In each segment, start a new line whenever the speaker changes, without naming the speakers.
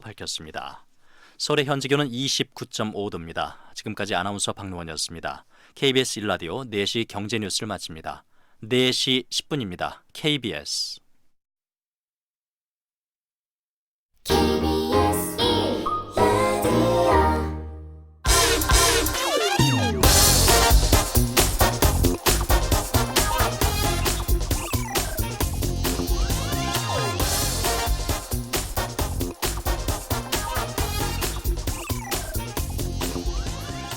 밝혔습니다. 서울의 현재 기온은 29.5도입니다. 지금까지 아나운서 박노원이었습니다. KBS 1라디오 4시 경제뉴스를 마칩니다. 4시 10분입니다. KBS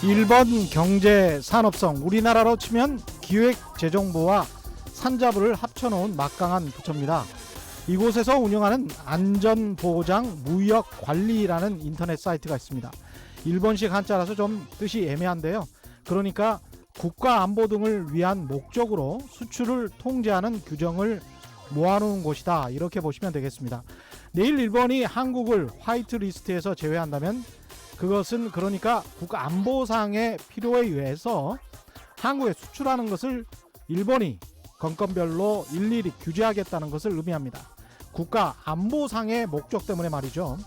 일본 경제 산업성, 우리나라로 치면 기획재정부와 산자부를 합쳐놓은 막강한 부처입니다. 이곳에서 운영하는 안전보장무역관리라는 인터넷 사이트가 있습니다. 일본식 한자라서 좀 뜻이 애매한데요. 그러니까 국가안보 등을 위한 목적으로 수출을 통제하는 규정을 모아놓은 곳이다, 이렇게 보시면 되겠습니다. 내일 일본이 한국을 화이트리스트에서 제외한다면 그것은 그러니까 국가안보상의 필요에 의해서 한국에 수출하는 것을 일본이 건건별로 일일이 규제하겠다는 것을 의미합니다. 국가안보상의 목적 때문에 말이죠.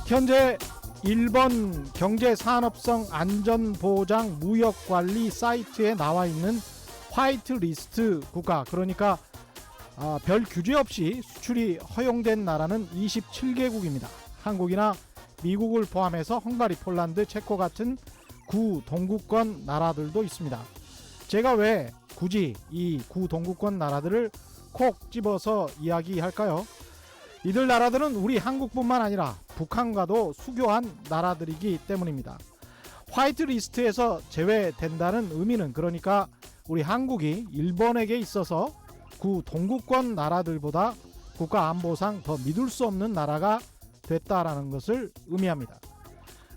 현재 일본 경제산업성 안전보장 무역관리 사이트에 나와 있는 화이트리스트 국가, 그러니까 별 규제 없이 수출이 허용된 나라는 27개국입니다. 한국이나 미국을 포함해서 헝가리, 폴란드, 체코 같은 구동구권 나라들도 있습니다. 제가 왜 굳이 이 구동구권 나라들을 콕 집어서 이야기할까요? 이들 나라들은 우리 한국뿐만 아니라 북한과도 수교한 나라들이기 때문입니다. 화이트리스트에서 제외된다는 의미는 그러니까 우리 한국이 일본에게 있어서 구동구권 나라들보다 국가안보상 더 믿을 수 없는 나라가 됐다라는 것을 의미합니다.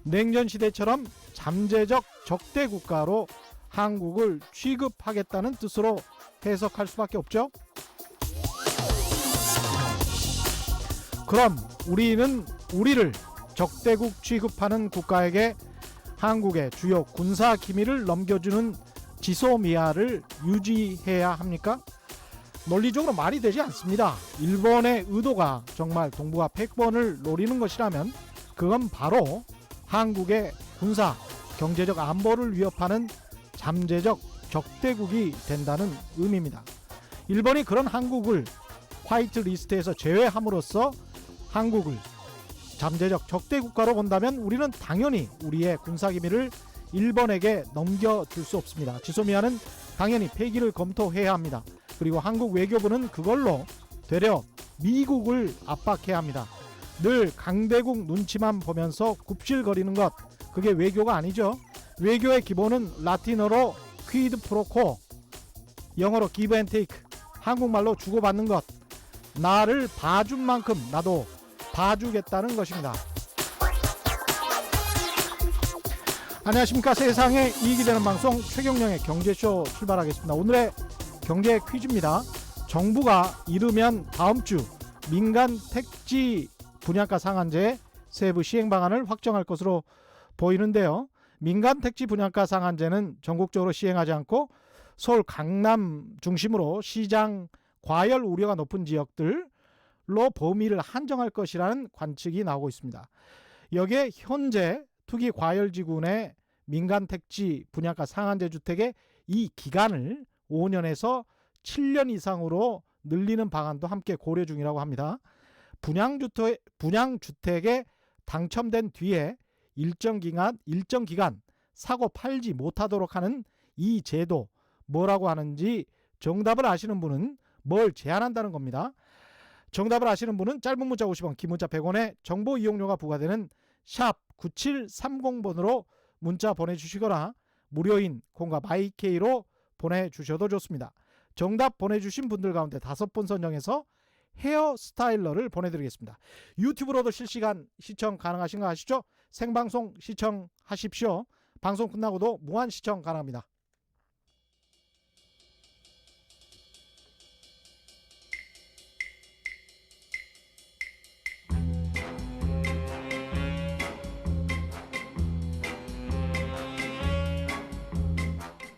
냉전시대처럼 잠재적 적대 국가로 한국을 취급하겠다는 뜻으로 해석할 수밖에 없죠. 그럼 우리는 우리를 적대국 취급하는 국가에게 한국의 주요 군사 기밀을 넘겨주는 지소미아를 유지해야 합니까? 논리적으로 말이 되지 않습니다. 일본의 의도가 정말 동북아 패권을 노리는 것이라면 그건 바로 한국의 군사, 경제적 안보를 위협하는 잠재적 적대국이 된다는 의미입니다. 일본이 그런 한국을 화이트리스트에서 제외함으로써 한국을 잠재적 적대국가로 본다면 우리는 당연히 우리의 군사기밀을 일본에게 넘겨줄 수 없습니다. 지소미아는 당연히 폐기를 검토해야 합니다. 그리고 한국 외교부는 그걸로 되려 미국을 압박해야 합니다. 늘 강대국 눈치만 보면서 굽실거리는 것, 그게 외교가 아니죠. 외교의 기본은 라틴어로 퀴드 프로코, 영어로 기브 앤 테이크, 한국말로 주고받는 것, 나를 봐준 만큼 나도 봐주겠다는 것입니다. 안녕하십니까. 세상에 이익이 되는 방송 최경영의 경제쇼 출발하겠습니다. 오늘의 경제 퀴즈입니다. 정부가 이르면 다음 주 민간 택지 분양가 상한제 세부 시행 방안을 확정할 것으로 보이는데요. 민간 택지 분양가 상한제는 전국적으로 시행하지 않고 서울 강남 중심으로 시장 과열 우려가 높은 지역들로 범위를 한정할 것이라는 관측이 나오고 있습니다. 여기에 현재 투기 과열지구내 민간 택지 분양가 상한제 주택의 이 기간을 5년에서 7년 이상으로 늘리는 방안도 함께 고려 중이라고 합니다. 분양주택에 당첨된 뒤에 일정 기간 사고 팔지 못하도록 하는 이 제도, 뭐라고 하는지 정답을 아시는 분은 뭘 제안한다는 겁니다. 정답을 아시는 분은 짧은 문자 50원, 긴 문자 100원에 정보 이용료가 부과되는 샵 9730번으로 문자 보내주시거나 무료인 콩과 마이케이로 보내주셔도 좋습니다. 정답 보내주신 분들 가운데 5분 선정해서 헤어스타일러를 보내드리겠습니다. 유튜브로도 실시간 시청 가능하신 거 아시죠? 생방송 시청하십시오. 방송 끝나고도 무한 시청 가능합니다.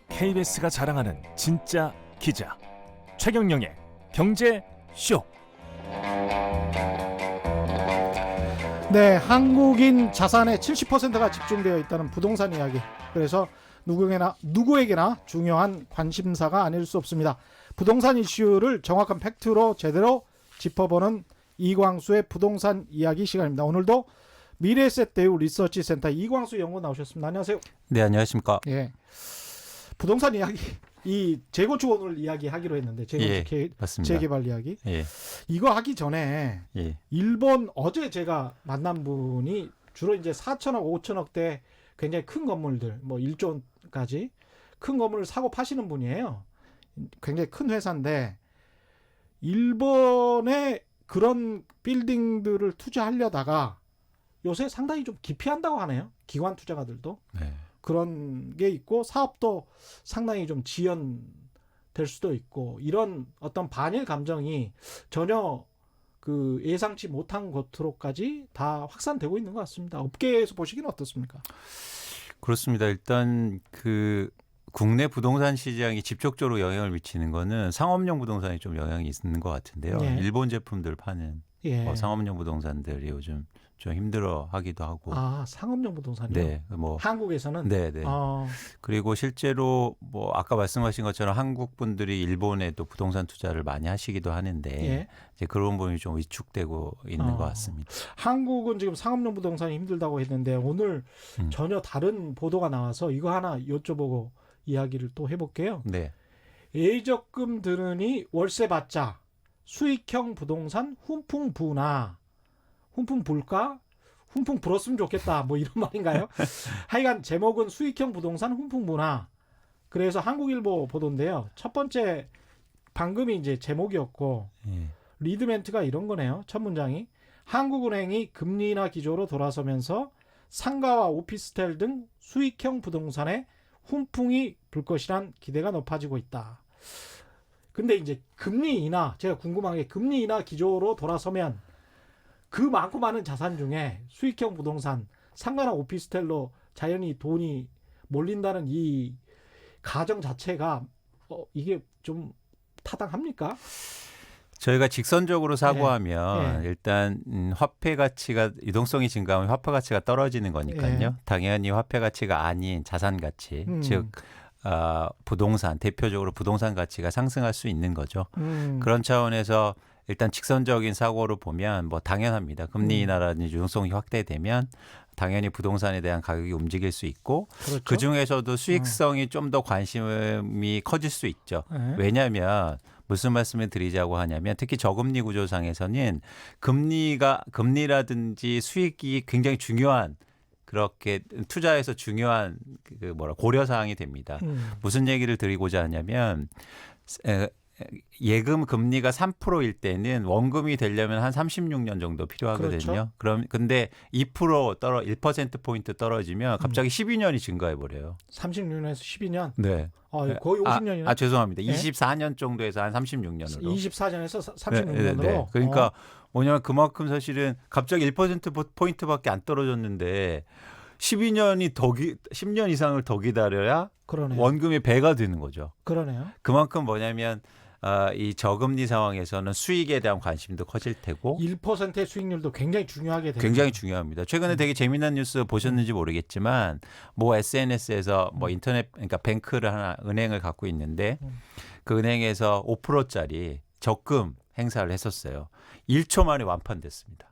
KBS가 자랑하는 진짜 기자 최경영의 경제쇼.
네, 한국인 자산의 70%가 집중되어 있다는 부동산 이야기. 그래서 누구에게나 중요한 관심사가 아닐 수 없습니다. 부동산 이슈를 정확한 팩트로 제대로 짚어보는 이광수의 부동산 이야기 시간입니다. 오늘도 미래에셋대우 리서치센터 이광수 연구원 나오셨습니다. 안녕하세요.
네, 안녕하십니까.
예, 부동산 이야기, 이 재건축 오늘 이야기하기로 했는데 재건축
맞습니다.
재개발 이야기.
예,
이거 하기 전에
예,
일본 어제 제가 만난 분이 주로 이제 4천억, 5천억대 굉장히 큰 건물들, 뭐 1조 원까지 큰 건물을 사고 파시는 분이에요. 굉장히 큰 회사인데 일본에 그런 빌딩들을 투자하려다가 요새 상당히 좀 기피한다고 하네요. 기관 투자가들도.
네.
그런 게 있고 사업도 상당히 좀 지연될 수도 있고 이런 어떤 반일 감정이 전혀 그 예상치 못한 것으로까지 다 확산되고 있는 것 같습니다. 업계에서 보시기는 어떻습니까?
그렇습니다. 일단 그 국내 부동산 시장이 직접적으로 영향을 미치는 거는 상업용 부동산이 좀 영향이 있는 것 같은데요.
네.
일본 제품들 파는
예.
상업용 부동산들이 요즘 좀 힘들어하기도 하고.
아, 상업용 부동산이요?
네, 뭐
한국에서는?
네, 네. 그리고 실제로 뭐 아까 말씀하신 것처럼 한국 분들이 일본에 또 부동산 투자를 많이 하시기도 하는데
예.
이제 그런 부분이 좀 위축되고 있는 것 같습니다.
한국은 지금 상업용 부동산이 힘들다고 했는데 오늘 전혀 다른 보도가 나와서 이거 하나 여쭤보고 이야기를 또 해볼게요.
네.
예적금 들으니 월세 받자 수익형 부동산 훈풍 부나 훈풍 불까? 훈풍 불었으면 좋겠다. 뭐 이런 말인가요? 하여간 제목은 수익형 부동산 훈풍 부나. 그래서 한국일보 보도인데요. 첫 번째 방금이 이제 제목이었고
예.
리드 멘트가 이런 거네요. 첫 문장이 한국은행이 금리 인하 기조로 돌아서면서 상가와 오피스텔 등 수익형 부동산에 훈풍이 불 것이란 기대가 높아지고 있다. 근데 이제 금리 인하, 제가 궁금한 게 금리 인하 기조로 돌아서면 그 많고 많은 자산 중에 수익형 부동산, 상가나 오피스텔로 자연히 돈이 몰린다는 이 가정 자체가 이게 좀 타당합니까?
저희가 직선적으로 사고하면
예.
일단 화폐 가치가 유동성이 증가하면 화폐 가치가 떨어지는 거니까요.
예.
당연히 화폐 가치가 아닌 자산 가치, 즉 부동산, 대표적으로 부동산 가치가 상승할 수 있는 거죠. 그런 차원에서 일단 직선적인 사고로 보면 뭐 당연합니다. 금리 인하라든지 유동성이 확대되면 당연히 부동산에 대한 가격이 움직일 수 있고
그렇죠.
그 중에서도 수익성이 좀 더 관심이 커질 수 있죠.
예.
왜냐하면 무슨 말씀을 드리자고 하냐면 특히 저금리 구조상에서는 금리라든지 수익이 굉장히 중요한 그렇게 투자에서 중요한 고려 사항이 됩니다. 무슨 얘기를 드리고자 하냐면 예금 금리가 3%일 때는 원금이 되려면 한 36년 정도 필요하거든요.
그렇죠.
그럼 근데 1% 포인트 떨어지면 갑자기 12년이 증가해 버려요.
36년에서 12년?
네.
거의 50년이네.
죄송합니다.
네?
24년 정도에서 한 36년으로.
24년에서 36년으로?
네. 그러니까 뭐냐면 그만큼 사실은 갑자기 1% 포인트밖에 안 떨어졌는데 10년 이상을 더 기다려야
그러네요.
원금이 배가 되는 거죠.
그러네요.
그만큼 뭐냐면 이 저금리 상황에서는 수익에 대한 관심도 커질 테고
1%의 수익률도 굉장히 중요하게 돼요.
굉장히 중요합니다. 최근에 되게 재미난 뉴스 보셨는지 모르겠지만 뭐 SNS에서 뭐 인터넷 그러니까 뱅크를 하나 은행을 갖고 있는데 그 은행에서 5%짜리 적금 행사를 했었어요. 1초 만에 완판됐습니다.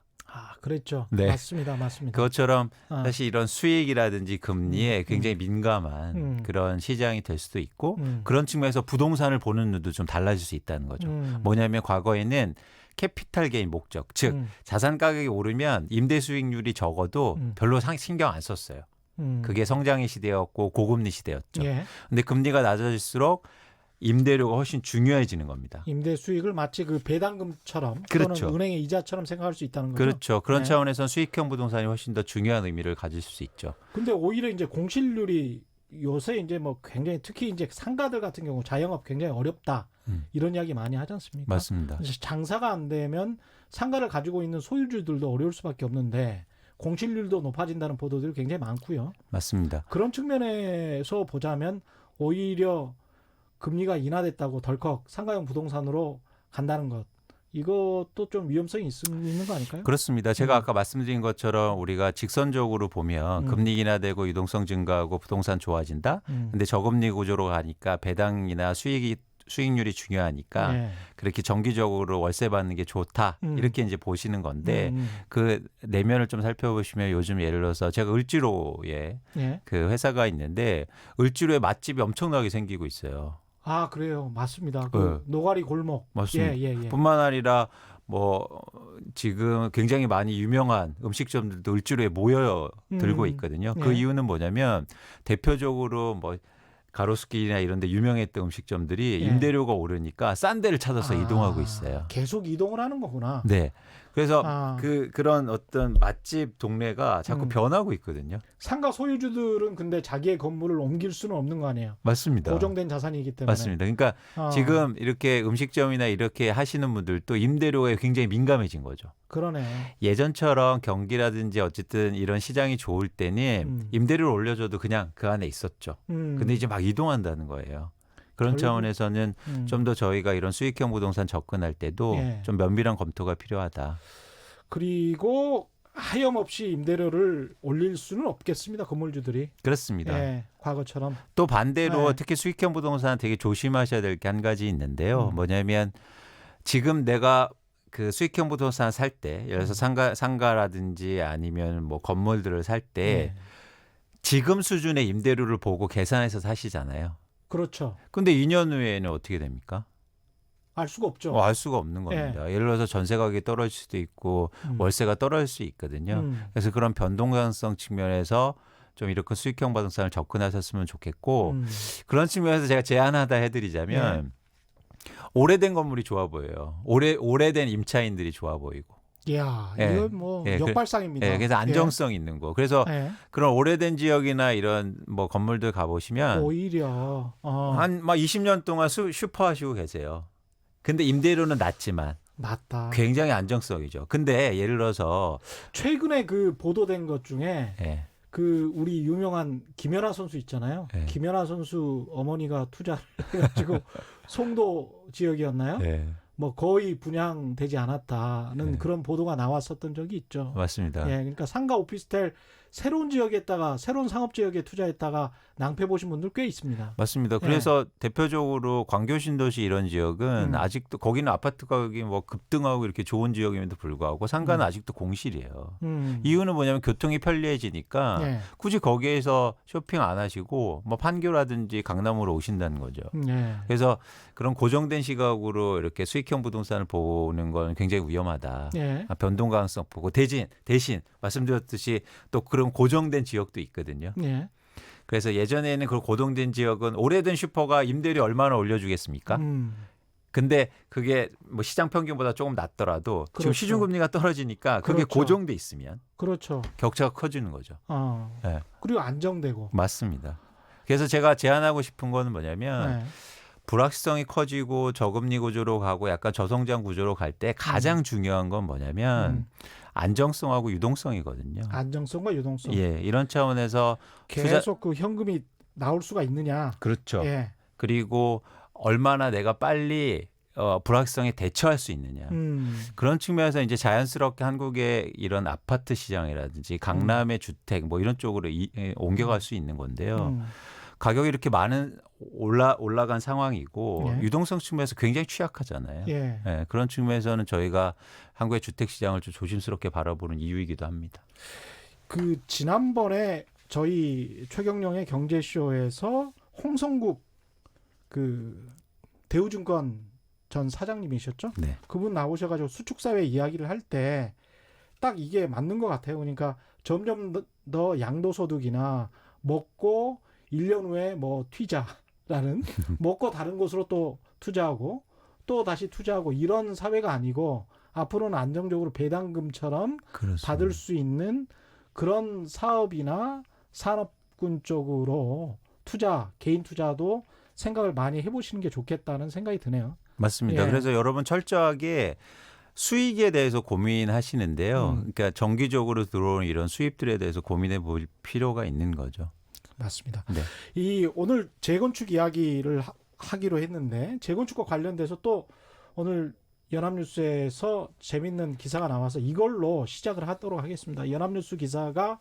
그랬죠.
네.
맞습니다.
그것처럼 사실 이런 수익이라든지 금리에 굉장히 민감한 그런 시장이 될 수도 있고 그런 측면에서 부동산을 보는 눈도 좀 달라질 수 있다는 거죠. 뭐냐면 과거에는 캐피탈 게인 목적, 즉 자산 가격이 오르면 임대 수익률이 적어도 별로 신경 안 썼어요. 그게 성장의 시대였고 고금리 시대였죠.
예.
근데 금리가 낮아질수록 임대료가 훨씬 중요해지는 겁니다.
임대 수익을 마치 그 배당금처럼
그렇죠.
또는 은행의 이자처럼 생각할 수 있다는 거죠.
그렇죠. 그런
네.
차원에서는 수익형 부동산이 훨씬 더 중요한 의미를 가질 수 있죠.
근데 오히려 이제 공실률이 요새 이제 뭐 굉장히 특히 이제 상가들 같은 경우 자영업 굉장히 어렵다. 이런 이야기 많이 하지 않습니까?
맞습니다.
장사가 안 되면 상가를 가지고 있는 소유주들도 어려울 수밖에 없는데 공실률도 높아진다는 보도들이 굉장히 많고요.
맞습니다.
그런 측면에서 보자면 오히려 금리가 인하됐다고 덜컥 상가용 부동산으로 간다는 것 이것도 좀 위험성이 있는 거 아닐까요?
그렇습니다. 제가 아까 말씀드린 것처럼 우리가 직선적으로 보면 금리 인하되고 유동성 증가하고 부동산 좋아진다. 근데 저금리 구조로 가니까 배당이나 수익률이 중요하니까
네.
그렇게 정기적으로 월세 받는 게 좋다. 이렇게 이제 보시는 건데 그 내면을 좀 살펴보시면 요즘 예를 들어서 제가 을지로에
네.
그 회사가 있는데 을지로에 맛집이 엄청나게 생기고 있어요.
아 그래요, 맞습니다. 그 노가리 골목.
맞습니다.
예.
뿐만 아니라 뭐 지금 굉장히 많이 유명한 음식점들도 을지로에 모여 들고 있거든요. 그
네.
이유는 뭐냐면 대표적으로 뭐 가로수길이나 이런 데 유명했던 음식점들이
예.
임대료가 오르니까 싼 데를 찾아서 이동하고 있어요.
계속 이동을 하는 거구나.
네. 그래서
아.
그런 어떤 맛집 동네가 자꾸 변하고 있거든요.
상가 소유주들은 근데 자기의 건물을 옮길 수는 없는 거 아니에요.
맞습니다.
고정된 자산이기 때문에.
맞습니다. 그러니까 지금 이렇게 음식점이나 이렇게 하시는 분들도 임대료에 굉장히 민감해진 거죠.
그러네.
예전처럼 경기라든지 어쨌든 이런 시장이 좋을 때는 임대료를 올려줘도 그냥 그 안에 있었죠. 근데 이제 막 이동한다는 거예요. 그런 차원에서는 좀 더 저희가 이런 수익형 부동산 접근할 때도
예.
좀 면밀한 검토가 필요하다.
그리고 하염없이 임대료를 올릴 수는 없겠습니다. 건물주들이.
그렇습니다.
예, 과거처럼.
또 반대로
네.
특히 수익형 부동산 되게 조심하셔야 될 게 한 가지 있는데요. 뭐냐면 지금 내가 그 수익형 부동산 살 때, 예를 들어서 상가라든지 아니면 뭐 건물들을 살 때
예.
지금 수준의 임대료를 보고 계산해서 사시잖아요.
그렇죠.
근데 2년 후에는 어떻게 됩니까?
알 수가 없죠.
알 수가 없는 겁니다. 예를 들어서 전세 가격이 떨어질 수도 있고 월세가 떨어질 수 있거든요. 그래서 그런 변동 가능성 측면에서 좀 이렇게 수익형 부동산을 접근하셨으면 좋겠고 그런 측면에서 제가 제안 하나 해드리자면 오래된 건물이 좋아 보여요. 오래된 임차인들이 좋아 보이고.
이야,
예.
이건 뭐
예,
역발상입니다.
그래서 안정성 있는 거. 그래서
예.
그런 오래된 지역이나 이런 뭐 건물들 가보시면
오히려
한 막 20년 동안 슈퍼 하시고 계세요. 근데 임대료는 낮지만
맞다.
굉장히 안정성이죠. 근데 예를 들어서
최근에 그 보도된 것 중에
예.
그 우리 유명한 김연아 선수 있잖아요.
네.
김연아 선수 어머니가 투자를 해가지고 송도 지역이었나요?
예.
뭐 거의 분양되지 않았다는
네.
그런 보도가 나왔었던 적이 있죠.
맞습니다.
예, 그러니까 상가 오피스텔 새로운 지역에다가 새로운 상업 지역에 투자했다가 낭패 보신 분들 꽤 있습니다.
맞습니다. 그래서 대표적으로 광교 신도시 이런 지역은 아직도 거기는 아파트 가격이 뭐 급등하고 이렇게 좋은 지역임에도 불구하고 상가는 아직도 공실이에요. 이유는 뭐냐면 교통이 편리해지니까
예.
굳이 거기에서 쇼핑 안 하시고 뭐 판교라든지 강남으로 오신다는 거죠.
예.
그래서 그런 고정된 시각으로 이렇게 수익형 부동산을 보는 건 굉장히 위험하다.
예.
변동 가능성 보고 대신 말씀드렸듯이 또 그런 고정된 지역도 있거든요.
예.
그래서 예전에는 그 고정된 지역은 오래된 슈퍼가 임대료 얼마나 올려주겠습니까? 근데 그게 뭐 시장 평균보다 조금 낮더라도
그렇죠.
지금 시중금리가 떨어지니까 그게
그렇죠.
고정돼 있으면
그렇죠.
격차가 커지는 거죠. 네.
그리고 안정되고.
맞습니다. 그래서 제가 제안하고 싶은 거는 뭐냐면
예.
불확실성이 커지고 저금리 구조로 가고 약간 저성장 구조로 갈 때 가장 중요한 건 뭐냐면 안정성하고 유동성이거든요.
안정성과 유동성.
예, 이런 차원에서
계속 그 현금이 나올 수가 있느냐.
그렇죠.
예.
그리고 얼마나 내가 빨리 불확실성에 대처할 수 있느냐. 그런 측면에서 이제 자연스럽게 한국의 이런 아파트 시장이라든지 강남의 주택 뭐 이런 쪽으로 옮겨갈 수 있는 건데요. 가격이 이렇게 올라간 상황이고
예.
유동성 측면에서 굉장히 취약하잖아요.
예.
예, 그런 측면에서는 저희가 한국의 주택 시장을 좀 조심스럽게 바라보는 이유이기도 합니다.
그 지난번에 저희 최경영의 경제쇼에서 홍성국 그 대우증권 전 사장님이셨죠?
네.
그분 나오셔가지고 수축사회 이야기를 할 때 딱 이게 맞는 것 같아요. 그러니까 점점 더 양도소득이나 먹고 1년 후에 뭐 튀자라는 먹고 다른 곳으로 또 투자하고 또 다시 투자하고 이런 사회가 아니고 앞으로는 안정적으로 배당금처럼
그렇습니다.
받을 수 있는 그런 사업이나 산업군 쪽으로 개인 투자도 생각을 많이 해보시는 게 좋겠다는 생각이 드네요.
맞습니다.
예.
그래서 여러분 철저하게 수익에 대해서 고민하시는데요. 그러니까 정기적으로 들어오는 이런 수입들에 대해서 고민해 볼 필요가 있는 거죠.
맞습니다.
네.
이 오늘 재건축 이야기를 하기로 했는데 재건축과 관련돼서 또 오늘 연합뉴스에서 재밌는 기사가 나와서 이걸로 시작을 하도록 하겠습니다. 연합뉴스 기사가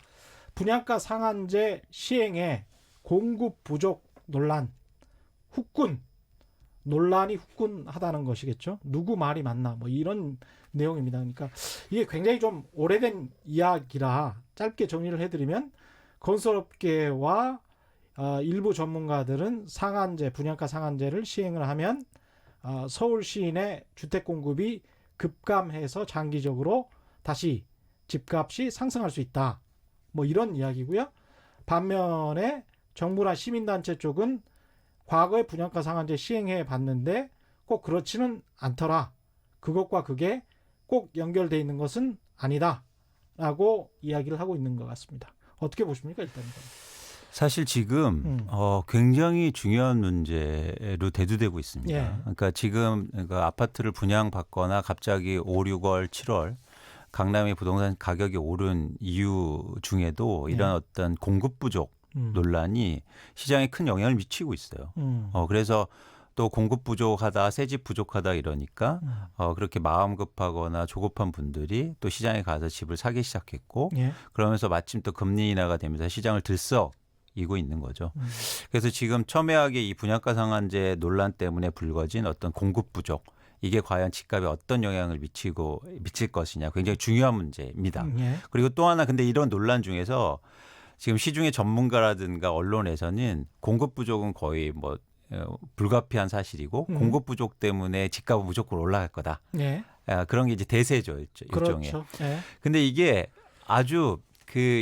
분양가 상한제 시행에 공급 부족 논란, 후끈, 논란이 후끈하다는 것이겠죠. 누구 말이 맞나 뭐 이런 내용입니다. 그러니까 이게 굉장히 좀 오래된 이야기라 짧게 정리를 해드리면 건설업계와 일부 전문가들은 상한제, 분양가 상한제를 시행을 하면 서울 시인의 주택 공급이 급감해서 장기적으로 다시 집값이 상승할 수 있다. 뭐 이런 이야기고요. 반면에 정부나 시민단체 쪽은 과거에 분양가 상한제 시행해 봤는데 꼭 그렇지는 않더라. 그것과 그게 꼭 연결돼 있는 것은 아니다. 라고 이야기를 하고 있는 것 같습니다. 어떻게 보십니까? 일단 이건.
사실 지금 굉장히 중요한 문제로 대두되고 있습니다.
예.
그러니까 지금 아파트를 분양받거나 갑자기 5, 6월, 7월 강남의 부동산 가격이 오른 이유 중에도 이런 어떤 공급 부족 논란이 시장에 큰 영향을 미치고 있어요. 그래서 또 공급 부족하다, 새집 부족하다 이러니까 그렇게 마음 급하거나 조급한 분들이 또 시장에 가서 집을 사기 시작했고
예.
그러면서 마침 또 금리 인하가 되면서 시장을 들썩이고 있는 거죠. 그래서 지금 첨예하게 이 분양가 상한제 논란 때문에 불거진 어떤 공급 부족 이게 과연 집값에 어떤 영향을 미칠 것이냐 굉장히 중요한 문제입니다.
예.
그리고 또 하나 근데 이런 논란 중에서 지금 시중의 전문가라든가 언론에서는 공급 부족은 거의 뭐 불가피한 사실이고 공급 부족 때문에 집값은 무조건 올라갈 거다.
예.
그런 게 이제 대세죠, 일종의.
그렇죠. 예.
근데 이게 아주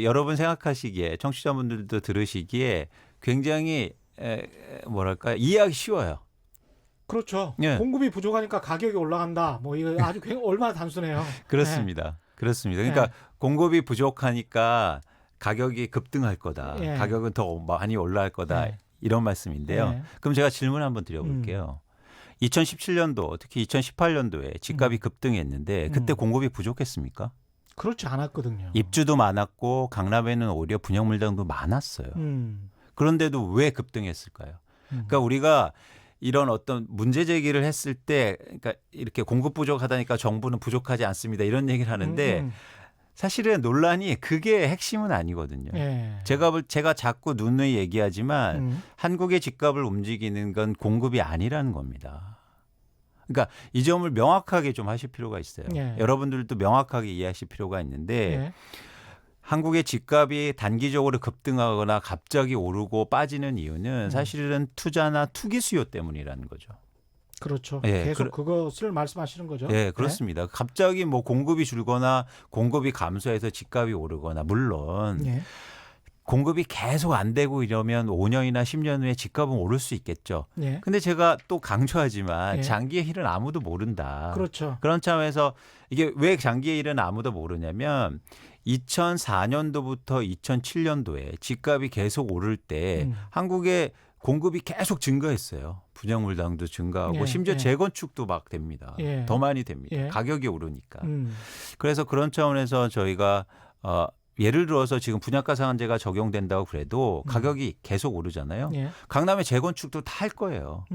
여러분 생각하시기에 청취자분들도 들으시기에 굉장히 뭐랄까 이해하기 쉬워요.
그렇죠.
예.
공급이 부족하니까 가격이 올라간다. 뭐 이거 아주 얼마나 단순해요.
그렇습니다. 그렇습니다. 그러니까 공급이 부족하니까 가격이 급등할 거다.
예.
가격은 더 많이 올라갈 거다.
예.
이런 말씀인데요.
예.
그럼 제가 질문 한번 드려볼게요. 2017년도 특히 2018년도에 집값이 급등했는데 그때 공급이 부족했습니까?
그렇지 않았거든요.
입주도 많았고 강남에는 오히려 분양 물량도 많았어요. 그런데도 왜 급등했을까요? 그러니까 우리가 이런 어떤 문제 제기를 했을 때 그러니까 이렇게 공급 부족하다니까 정부는 부족하지 않습니다. 이런 얘기를 하는데 사실은 논란이 그게 핵심은 아니거든요.
예.
제가 자꾸 누누이 얘기하지만 한국의 집값을 움직이는 건 공급이 아니라는 겁니다. 그러니까 이 점을 명확하게 좀 하실 필요가 있어요.
예.
여러분들도 명확하게 이해하실 필요가 있는데
예.
한국의 집값이 단기적으로 급등하거나 갑자기 오르고 빠지는 이유는 사실은 투자나 투기 수요 때문이라는 거죠.
그렇죠.
예,
계속 그것을 말씀하시는 거죠.
네, 그렇습니다. 갑자기 뭐 공급이 줄거나 공급이 감소해서 집값이 오르거나 물론
예.
공급이 계속 안 되고 이러면 5년이나 10년 후에 집값은 오를 수 있겠죠.
예.
근데 제가 또 강조하지만
예.
장기의 일은 아무도 모른다.
그렇죠.
그런 차원에서 이게 왜 장기의 일은 아무도 모르냐면 2004년도부터 2007년도에 집값이 계속 오를 때 한국의 공급이 계속 증가했어요. 분양물량도 증가하고
예,
심지어
예.
재건축도 막 됩니다.
예.
더 많이 됩니다.
예.
가격이 오르니까.
그래서
그래서 그런 차원에서 저희가 예를 들어서 지금 분양가 상한제가 적용된다고 그래도 가격이 계속 오르잖아요.
예.
강남의 재건축도 다 할 거예요.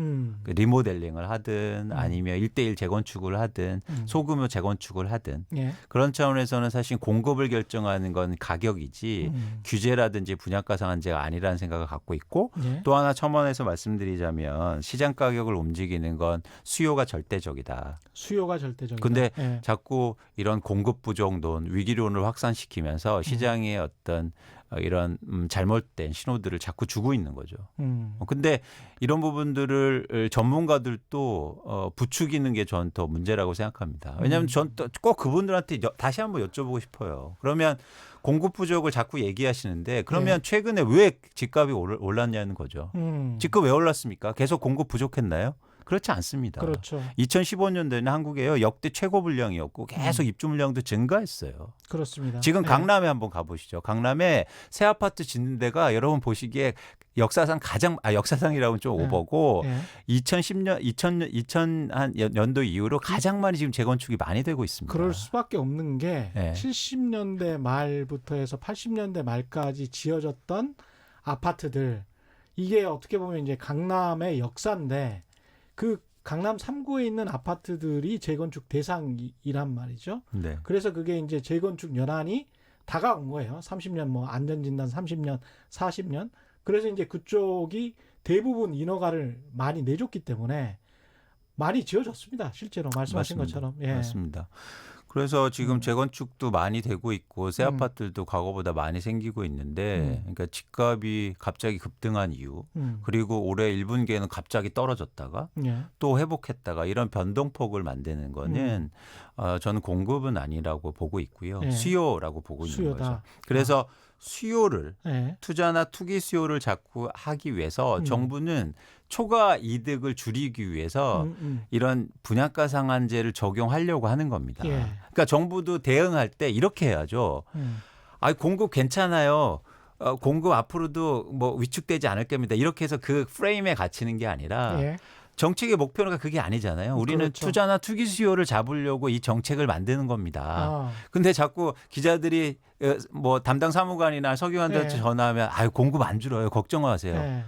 그 리모델링을 하든 아니면 1:1 재건축을 하든 소규모 재건축을 하든
예.
그런 차원에서는 사실 공급을 결정하는 건 가격이지 규제라든지 분양가 상한제가 아니라는 생각을 갖고 있고
예.
또 하나 첨언해서 말씀드리자면 시장 가격을 움직이는 건 수요가 절대적이다.
수요가 절대적이다.
근데
예.
자꾸 이런 공급 부족론, 위기론을 확산시키면서 시장의 어떤 이런 잘못된 신호들을 자꾸 주고 있는 거죠. 근데 이런 부분들을 전문가들도 부추기는 게 전 더 문제라고 생각합니다. 왜냐하면 전 꼭 그분들한테 다시 한번 여쭤보고 싶어요. 그러면 공급 부족을 자꾸 얘기하시는데 그러면 최근에 왜 집값이 올랐냐는 거죠. 집값 왜 올랐습니까? 계속 공급 부족했나요? 그렇지 않습니다.
그렇죠.
2015년도에는 한국에요 역대 최고 물량이었고 계속 입주 물량도 증가했어요.
그렇습니다.
지금
예.
강남에 한번 가보시죠. 강남에 새 아파트 짓는 데가 여러분 보시기에 역사상 역사상이라고는 좀 오버고
예.
2000년도 이후로 가장 많이 지금 재건축이 많이 되고 있습니다.
그럴 수밖에 없는 게
예.
70년대 말부터 해서 80년대 말까지 지어졌던 아파트들 이게 어떻게 보면 이제 강남의 역사인데 그 강남 3구에 있는 아파트들이 재건축 대상이란 말이죠.
네.
그래서 그게 이제 재건축 연한이 다가온 거예요. 30년 뭐 안전진단 30년, 40년. 그래서 이제 그쪽이 대부분 인허가를 많이 내줬기 때문에 많이 지어졌습니다. 실제로 말씀하신
맞습니다.
것처럼. 예.
맞습니다. 그래서 지금 재건축도 많이 되고 있고 새 아파트들도 과거보다 많이 생기고 있는데 그러니까 집값이 갑자기 급등한 이유 그리고 올해 1분기에는 갑자기 떨어졌다가
예.
또 회복했다가 이런 변동폭을 만드는 거는 저는 공급은 아니라고 보고 있고요.
예.
수요라고 보고 있는
수요다.
거죠. 그래서 수요를
예.
투자나 투기 수요를 자꾸 하기 위해서 정부는 초과 이득을 줄이기 위해서 이런 분양가 상한제를 적용하려고 하는 겁니다.
예.
그러니까 정부도 대응할 때 이렇게 해야죠. 아, 공급 괜찮아요. 공급 앞으로도 뭐 위축되지 않을 겁니다. 이렇게 해서 그 프레임에 갇히는 게 아니라
예.
정책의 목표가 그게 아니잖아요. 우리는
그렇죠.
투자나 투기 수요를 잡으려고 이 정책을 만드는 겁니다.
아.
근데 자꾸 기자들이 뭐 담당 사무관이나 서기관들한테
예.
전화하면 아유 공급 안 줄어요. 걱정하세요.
예.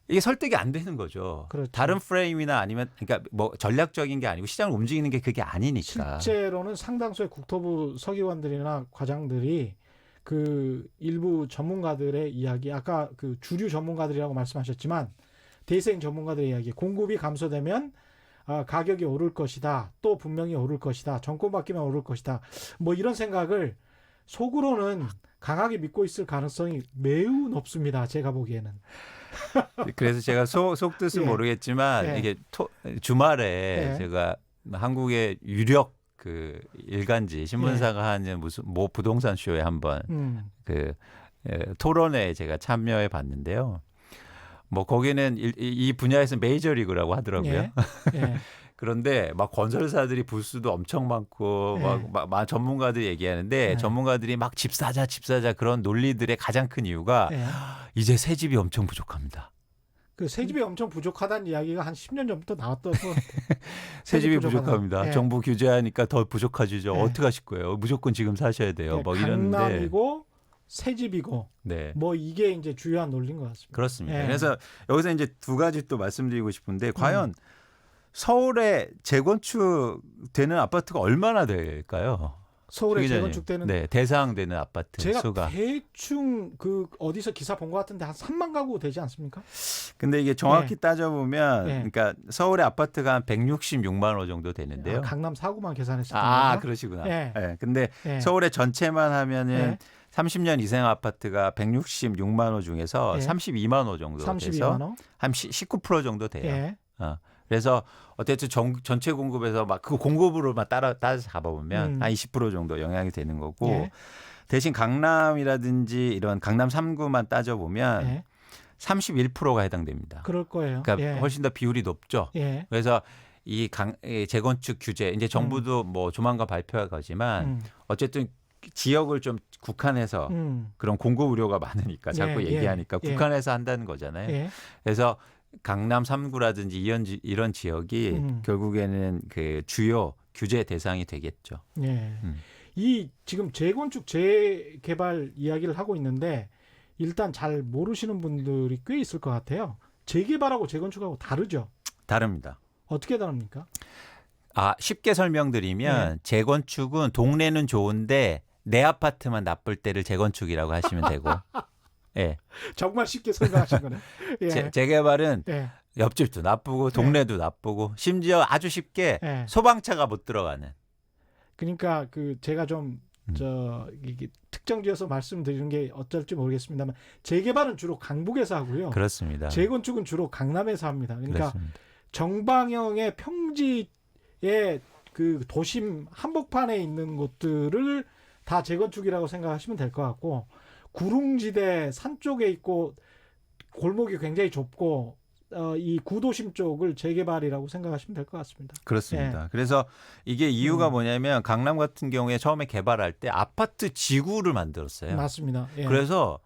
이게 설득이 안 되는 거죠.
그렇죠.
다른 프레임이나 아니면 그러니까 뭐 전략적인 게 아니고 시장을 움직이는 게 그게 아니니까.
실제로는 상당수의 국토부 서기관들이나 과장들이 그 일부 전문가들의 이야기, 아까 그 주류 전문가들이라고 말씀하셨지만 대생 전문가들의 이야기, 공급이 감소되면 가격이 오를 것이다. 또 분명히 오를 것이다. 정권 바뀌면 오를 것이다. 뭐 이런 생각을 속으로는 강하게 믿고 있을 가능성이 매우 높습니다. 제가 보기에는.
그래서 제가 속뜻은
예.
모르겠지만
예.
이게 주말에
예.
제가 한국의 유력 그 일간지 신문사가 하는 무슨 뭐 부동산 쇼에 한번 그 토론회에 제가 참여해 봤는데요. 뭐 거기는 이 분야에서 메이저리그라고 하더라고요.
예. 예.
그런데 막 건설사들이 부스도 엄청 많고
네.
막 전문가들이 얘기하는데
네.
전문가들이 막 집 사자 그런 논리들의 가장 큰 이유가
예.
이제 새 집이 엄청 부족합니다.
그 새집이 엄청 부족하다는 이야기가 한 10년 전부터 나왔던 것 같아요.
새 집이 부족합니다.
예.
정부 규제하니까 더 부족하지죠.
예.
어떻게 하실 거예요? 무조건 지금 사셔야 돼요. 뭐 이런데
강남이고 새집이고
네.
뭐 이게 이제 주요한 논리인 것 같습니다.
그렇습니다.
예.
그래서 여기서 이제 두 가지 또 말씀드리고 싶은데 과연 서울에 재건축되는 아파트가 얼마나 될까요?
서울에
기자님.
재건축되는
네, 대상되는 아파트
제가
수가.
대충 그 어디서 기사 본 것 같은데 한 3만 가구 되지 않습니까?
근데 이게 정확히
네.
따져보면
네.
그러니까 서울의 아파트가 한 166만 호 정도 되는데요.
강남 4구만 계산했을 때.
그러시구나.
예.
네, 근데
예.
서울의 전체만 하면은
예.
30년 이상 아파트가 166만 호 중에서
예.
32만 호 정도
32만
돼서
호.
한 19% 정도 돼요.
예.
그래서 어쨌든 전체 공급에서 막 그 공급으로만 따라서 잡아보면 한 20% 정도 영향이 되는 거고
예.
대신 강남이라든지 이런 강남 3구만 따져보면
예.
31%가 해당됩니다.
그럴 거예요.
그러니까
예.
훨씬 더 비율이 높죠.
예.
그래서 이 재건축 규제 이제 정부도 뭐 조만간 발표할 거지만 어쨌든 지역을 좀 국한해서 그런 공급 우려가 많으니까 자꾸
예,
얘기하니까
예.
국한해서 한다는 거잖아요.
예.
그래서 강남 3구라든지 이런 지역이 결국에는 그 주요 규제 대상이 되겠죠.
예. 이 지금 재건축 재개발 이야기를 하고 있는데 일단 잘 모르시는 분들이 꽤 있을 것 같아요. 재개발하고 재건축하고 다르죠.
다릅니다.
어떻게 다릅니까?
쉽게 설명드리면 재건축은 동네는 좋은데 내 아파트만 나쁠 때를 재건축이라고 하시면 되고 예.
정말 쉽게 설명하신 거네. 예.
재개발은
예.
옆집도 나쁘고 동네도 나쁘고 심지어 아주 쉽게
예.
소방차가 못 들어가는.
그러니까 그 제가 좀 이게 특정지어서 말씀드리는 게 어쩔지 모르겠습니다만 재개발은 주로 강북에서 하고요.
그렇습니다.
재건축은 주로 강남에서 합니다. 그러니까
그렇습니다.
정방형의 평지의 그 도심 한복판에 있는 곳들을 다 재건축이라고 생각하시면 될 것 같고 구릉지대 산 쪽에 있고 골목이 굉장히 좁고 이 구도심 쪽을 재개발이라고 생각하시면 될 것 같습니다.
그렇습니다. 그래서 이게 이유가 뭐냐면 강남 같은 경우에 처음에 개발할 때 아파트 지구를 만들었어요.
맞습니다. 예.
그래서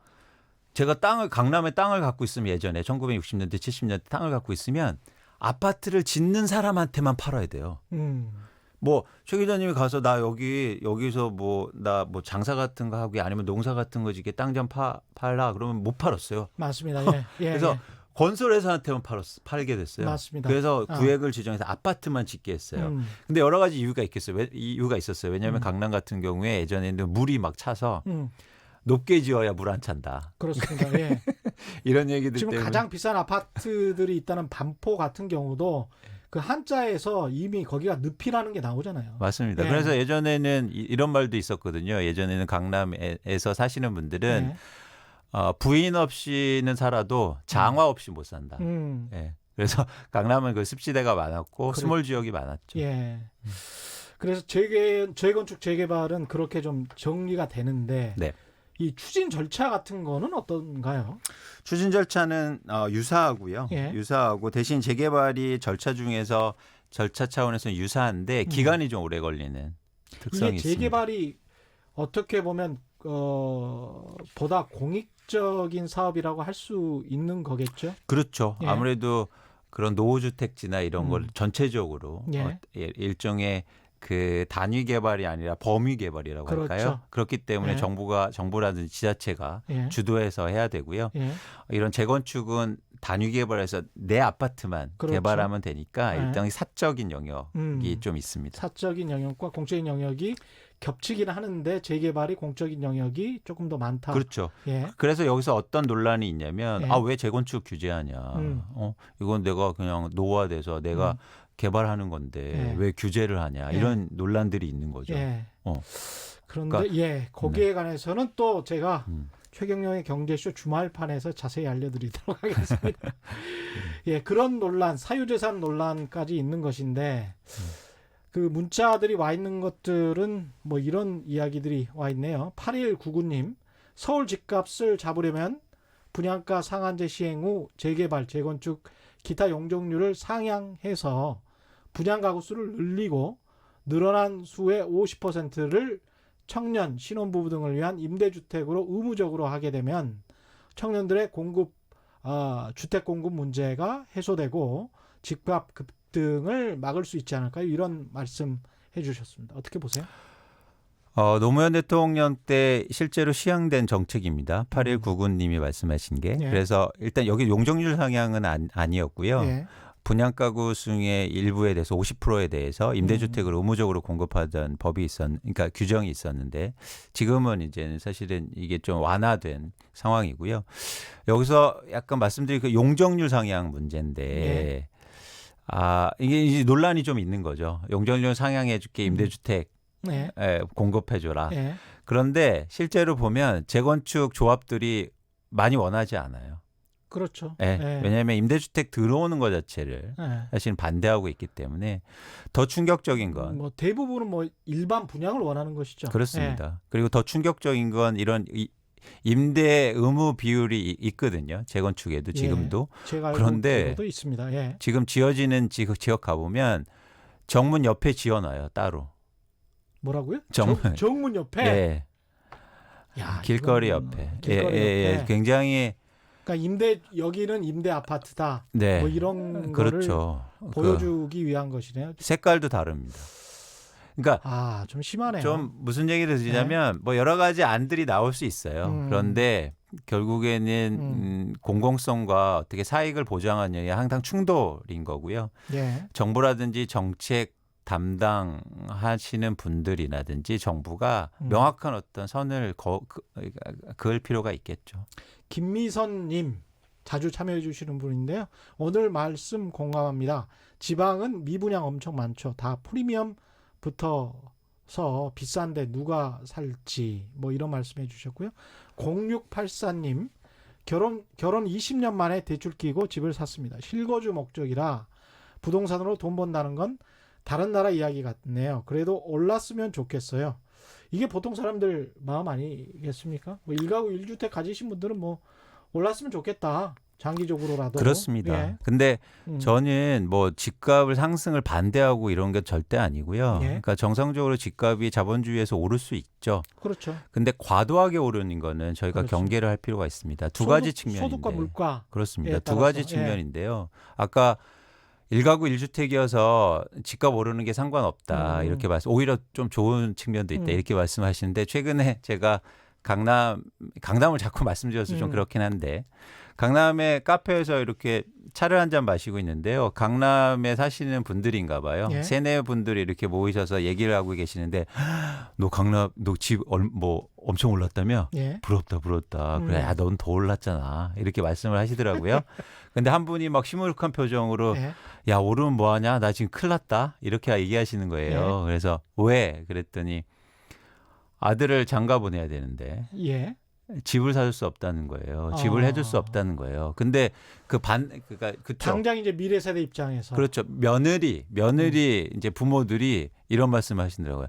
제가 강남에 땅을 갖고 있으면 예전에 1960년대 70년대 땅을 갖고 있으면 아파트를 짓는 사람한테만 팔아야 돼요. 뭐 최 기자님이 가서 나 여기서 나 장사 같은 거 하고 아니면 농사 같은 거 짓게 땅 좀 팔라 그러면 못 팔았어요.
맞습니다. 예. 예.
그래서
예.
건설회사한테만 팔게 됐어요.
맞습니다.
그래서 구획을 지정해서 아파트만 짓게 했어요. 근데 여러 가지 이유가 있겠어요. 이유가 있었어요. 왜냐하면 강남 같은 경우에 예전에는 물이 막 차서 높게 지어야 물 안 찬다.
그렇습니다. 예.
이런 얘기들
지금
때문에
가장 비싼 아파트들이 있다는 반포 같은 경우도 그 한자에서 이미 거기가 늪이라는 게 나오잖아요.
맞습니다.
예.
그래서 예전에는 이런 말도 있었거든요. 예전에는 강남에서 사시는 분들은
예.
부인 없이는 살아도 장화 없이 못 산다. 예. 그래서 강남은 그 습지대가 많았고
그래.
스몰 지역이 많았죠.
예. 그래서 재건축 재개발은 그렇게 좀 정리가 되는데
네.
이 추진 절차 같은 거는 어떤가요?
추진 절차는 유사하고요.
예.
유사하고 대신 재개발이 절차 중에서 절차 차원에서는 유사한데 기간이 좀 오래 걸리는 특성이
이게
있습니다.
재개발이 어떻게 보면 보다 공익적인 사업이라고 할 수 있는 거겠죠?
그렇죠.
예.
아무래도 그런 노후주택지나 이런 걸 전체적으로
예.
일종의 그 단위 개발이 아니라 범위 개발이라고
그렇죠.
할까요? 그렇기 때문에
예.
정부라든지 지자체가
예.
주도해서 해야 되고요.
예.
이런 재건축은 단위 개발해서 내 아파트만
그렇죠.
개발하면 되니까
예.
일단 사적인 영역이 좀 있습니다.
사적인 영역과 공적인 영역이 겹치긴 하는데 재개발이 공적인 영역이 조금 더 많다.
그렇죠.
예.
그래서 여기서 어떤 논란이 있냐면
예.
왜 재건축 규제하냐.
음.
이건 내가 그냥 노후화돼서 내가 개발하는 건데
예.
왜 규제를 하냐.
예.
이런 논란들이 있는 거죠.
예.
어.
그런데
그러니까,
예, 거기에 관해서는 또 제가
음.
최경영의 경제쇼 주말판에서 자세히 알려드리도록 하겠습니다. 예, 그런 논란, 사유재산 논란까지 있는 것인데 그 문자들이 와 있는 것들은 뭐 이런 이야기들이 와 있네요. 8199님, 서울 집값을 잡으려면 분양가 상한제 시행 후 재개발, 재건축, 기타 용적률을 상향해서 분양 가구 수를 늘리고 늘어난 수의 50%를 청년, 신혼부부 등을 위한 임대주택으로 의무적으로 하게 되면 청년들의 주택 공급 문제가 해소되고 집값 급등을 막을 수 있지 않을까요? 이런 말씀 해주셨습니다. 어떻게 보세요?
노무현 대통령 때 실제로 시행된 정책입니다. 8199님이 말씀하신 게.
예.
그래서 일단 여기 용적률 상향은 아니었고요.
예.
분양가구 중에 일부에 대해서 50%에 대해서 임대주택을 의무적으로 공급하던 그러니까 규정이 있었는데 지금은 이제는 사실은 이게 좀 완화된 상황이고요. 여기서 약간 말씀드린 그 용적률 상향 문제인데
예.
이게 이제 논란이 좀 있는 거죠. 용적률 상향해 줄게 임대주택
네.
공급해 줘라.
예.
그런데 실제로 보면 재건축 조합들이 많이 원하지 않아요.
그렇죠.
예.
예.
왜냐하면 임대주택 들어오는 것 자체를
예.
사실은 반대하고 있기 때문에 더 충격적인 건
뭐 대부분은 뭐 일반 분양을 원하는 것이죠.
그렇습니다. 그리고 더 충격적인 건 이런 임대 의무 비율이 있거든요. 재건축에도 지금도.
예. 제가 알고
그런데
있는 것도 있습니다. 예.
지금 지어지는 지역 가보면 정문 옆에 지어놔요. 따로.
뭐라고요?
정문.
정문 옆에.
예.
야,
길거리
이거는
옆에.
길거리
예.
옆에.
굉장히
그러니까 여기는 임대 아파트다.
네.
뭐 이런
그렇죠.
거를 보여주기 위한 것이네요.
색깔도 다릅니다. 그러니까
좀 심하네요.
좀 무슨 얘기를 드리냐면 뭐 여러 가지 안들이 나올 수 있어요. 그런데 결국에는 공공성과 어떻게 사익을 보장하느냐에 항상 충돌인 거고요.
예.
정부라든지 정책 담당하시는 분들이라든지 정부가 명확한 어떤 선을 그을 필요가 있겠죠.
김미선님 자주 참여해 주시는 분인데요. 오늘 말씀 공감합니다. 지방은 미분양 엄청 많죠. 다 프리미엄 붙어서 비싼데 누가 살지 뭐 이런 말씀해 주셨고요. 0684님 결혼 20년 만에 대출 끼고 집을 샀습니다. 실거주 목적이라 부동산으로 돈 번다는 건 다른 나라 이야기 같네요. 그래도 올랐으면 좋겠어요. 이게 보통 사람들 마음 아니겠습니까? 뭐 1가구 1주택 가지신 분들은 뭐 올랐으면 좋겠다. 장기적으로라도.
그렇습니다.
예.
근데 저는 뭐 집값을 상승을 반대하고 이런 게 절대 아니고요.
예.
그러니까 정상적으로 집값이 자본주의에서 오를 수 있죠.
그렇죠.
근데 과도하게 오르는 거는 저희가
그렇죠.
경계를 할 필요가 있습니다. 두 가지 측면인데.
소득과 물가.
그렇습니다. 두
따라서.
가지 측면인데요. 아까 1가구 1주택이어서 집값 오르는 게 상관없다. 이렇게 오히려 좀 좋은 측면도 있다. 이렇게 말씀하시는데 최근에 제가 강남을 자꾸 말씀드려서 좀 그렇긴 한데 강남의 카페에서 이렇게 차를 한 잔 마시고 있는데요. 강남에 사시는 분들인가 봐요.
예.
세네 분들이 이렇게 모이셔서 얘기를 하고 계시는데 너 강남 너 집 뭐 엄청 올랐다며?
예.
부럽다 부럽다. 그래 야, 넌 더 올랐잖아. 이렇게 말씀을 하시더라고요. 근데 한 분이 막 시무룩한 표정으로
예.
야 오르면 뭐하냐? 나 지금 큰일 났다. 이렇게 얘기하시는 거예요. 그래서 왜? 그랬더니 아들을 장가 보내야 되는데
예.
집을 사줄 수 없다는 거예요. 집을 해줄 수 없다는 거예요. 근데 그러니까 그쵸.
당장 이제 미래 세대 입장에서
그렇죠. 며느리 이제 부모들이 이런 말씀을 하시더라고요.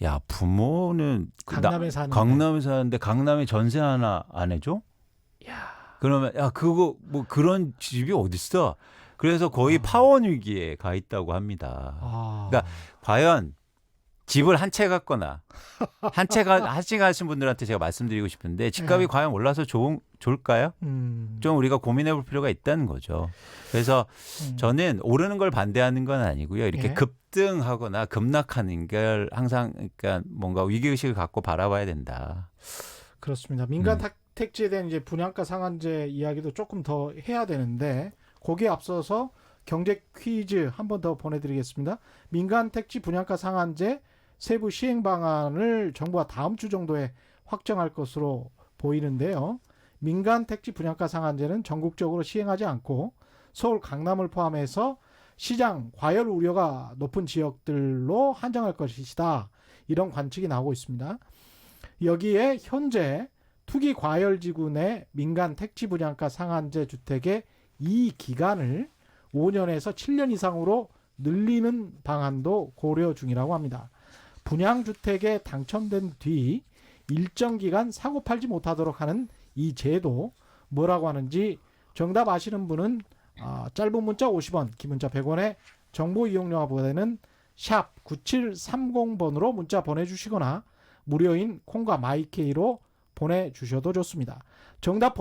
야 부모는 강남에 사는데 강남에 전세 하나 안 해줘?
야.
그러면 야 그거 뭐 그런 집이 어딨어? 그래서 거의 파원 위기에 가 있다고 합니다. 그러니까 과연 집을 한 채 갖거나 한 채 가신 분들한테 제가 말씀드리고 싶은데 집값이 과연 올라서 좋을까요? 좀 우리가 고민해 볼 필요가 있다는 거죠. 그래서 저는 오르는 걸 반대하는 건 아니고요. 이렇게 급등하거나 급락하는 걸 항상 그러니까 뭔가 위기의식을 갖고 바라봐야 된다.
그렇습니다. 민간 택지에 대한 이제 분양가 상한제 이야기도 조금 더 해야 되는데 거기에 앞서서 경제 퀴즈 한 번 더 보내드리겠습니다. 민간 택지 분양가 상한제 세부 시행 방안을 정부가 다음 주 정도에 확정할 것으로 보이는데요. 민간 택지 분양가 상한제는 전국적으로 시행하지 않고 서울 강남을 포함해서 시장 과열 우려가 높은 지역들로 한정할 것이다. 이런 관측이 나오고 있습니다. 여기에 현재 투기 과열지구 내 민간 택지 분양가 상한제 주택의 이 기간을 5년에서 7년 이상으로 늘리는 방안도 고려 중이라고 합니다. 분양주택에 당첨된 뒤 일정 기간 사고 팔지 못하도록 하는 이 제도 뭐라고 하는지 정답 아시는 분은 짧은 문자 50원, 긴 문자 100원에 정보 이용료가 부과되는 샵 9730번으로 문자 보내주시거나 무료인 콩과 마이케이로 보내주셔도 좋습니다. 정답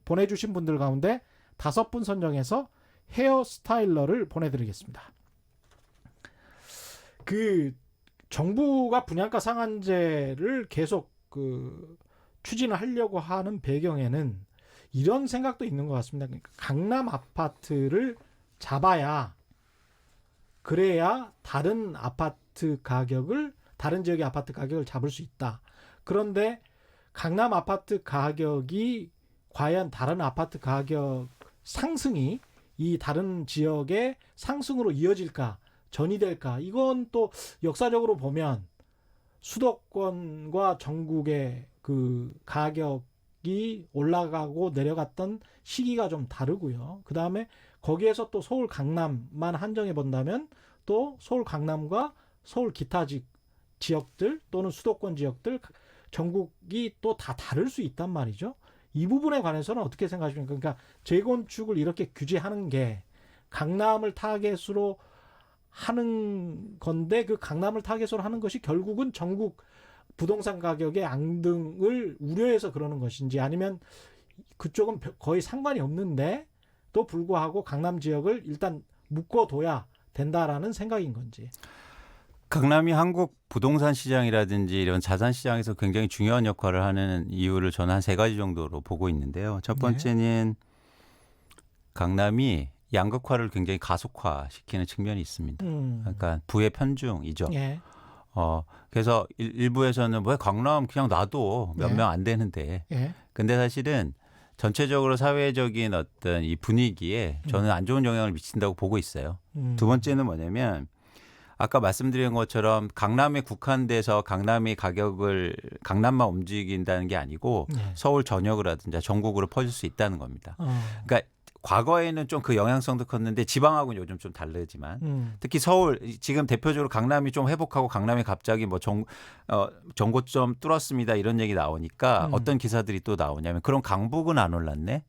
보내주신 분들 가운데 5분 선정해서 헤어스타일러를 보내드리겠습니다. 정부가 분양가 상한제를 계속 추진을 하려고 하는 배경에는 이런 생각도 있는 것 같습니다. 그러니까 강남 아파트를 잡아야 그래야 다른 지역의 아파트 가격을 잡을 수 있다. 그런데 강남 아파트 가격이 과연 다른 아파트 가격 상승이 이 다른 지역의 상승으로 이어질까? 전이될까? 이건 또 역사적으로 보면 수도권과 전국의 가격이 올라가고 내려갔던 시기가 좀 다르고요. 그 다음에 거기에서 또 서울 강남만 한정해 본다면 또 서울 강남과 서울 기타 지역들 또는 수도권 지역들 전국이 또 다 다를 수 있단 말이죠. 이 부분에 관해서는 어떻게 생각하십니까? 그러니까 재건축을 이렇게 규제하는 게 강남을 타겟으로 하는 건데 그 강남을 타겟으로 하는 것이 결국은 전국 부동산 가격의 앙등을 우려해서 그러는 것인지 아니면 그쪽은 거의 상관이 없는데 또 불구하고 강남 지역을 일단 묶어둬야 된다라는 생각인 건지.
강남이 한국 부동산 시장이라든지 이런 자산 시장에서 굉장히 중요한 역할을 하는 이유를 저는 한 3가지 정도로 보고 있는데요. 첫 번째는 강남이 양극화를 굉장히 가속화시키는 측면이 있습니다. 그러니까 부의 편중이죠. 그래서 일부에서는 왜 강남 그냥 놔도 몇 명 안 되는데. 근데 사실은 전체적으로 사회적인 어떤 이 분위기에 저는 안 좋은 영향을 미친다고 보고 있어요. 두 번째는 뭐냐면 아까 말씀드린 것처럼 강남에 국한돼서 강남만 움직인다는 게 아니고 서울 전역이라든지 전국으로 퍼질 수 있다는 겁니다. 그러니까 과거에는 좀 그 영향성도 컸는데 지방하고는 요즘 좀 다르지만 특히 서울 지금 대표적으로 강남이 좀 회복하고 강남이 갑자기 뭐 정고점 뚫었습니다 이런 얘기 나오니까 어떤 기사들이 또 나오냐면 그럼 강북은 안 올랐네